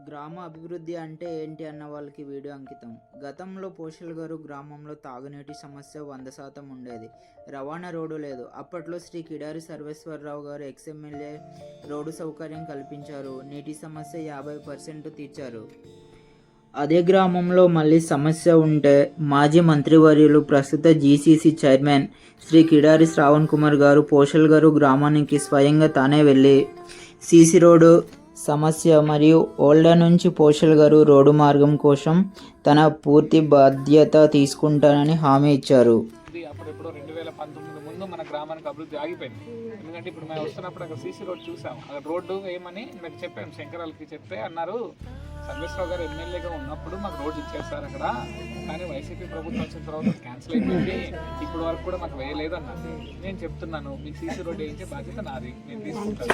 గ్రామ అభివృద్ధి అంటే ఏంటి అన్న వాళ్ళకి వీడియో అంకితం. గతంలో పోషల్గారు గ్రామంలో తాగునీటి సమస్య 100% ఉండేది. రవాణా రోడ్డు లేదు. అప్పట్లో శ్రీ కిడారి సర్వేశ్వరరావు గారు ఎక్స్ఎమ్మెల్యే రోడ్డు సౌకర్యం కల్పించారు. నీటి సమస్య 50% తీర్చారు. అదే గ్రామంలో మళ్ళీ సమస్య ఉంటే మాజీ మంత్రివర్యులు ప్రస్తుత జీసీసీ చైర్మన్ శ్రీ కిడారి శ్రావణ్ కుమార్ గారు పోషల్గారు గ్రామానికి స్వయంగా తానే వెళ్ళి సీసీ రోడ్డు సమస్య మరియు ఓల్డా నుంచి పోషల్గారు రోడ్డు మార్గం కోసం తన పూర్తి బాధ్యత తీసుకుంటానని హామీ ఇచ్చారు. అప్పుడెప్పుడు 2019 ముందు మన గ్రామానికి అభివృద్ధి ఆగిపోయింది. ఎందుకంటే ఇప్పుడు మేము వస్తున్నప్పుడు అక్కడ సీసీ రోడ్ చూసాం. అక్కడ రోడ్డు వేయమని మేము చెప్పాము, శంకరాలకి చెప్తే అన్నారు సర్వేశ్వరరావు గారు ఎమ్మెల్యేగా ఉన్నప్పుడు మాకు రోడ్డు ఇచ్చేస్తారు అక్కడ, కానీ వైసీపీ ప్రభుత్వం వచ్చిన తర్వాత క్యాన్సిల్ అయిపోయింది, ఇప్పుడు వరకు కూడా మాకు వేయలేదు అన్నారు. నేను చెప్తున్నాను మీకు సీసీ రోడ్ వేయించే బాధ్యత నాది, నేను తీసుకుంటాను.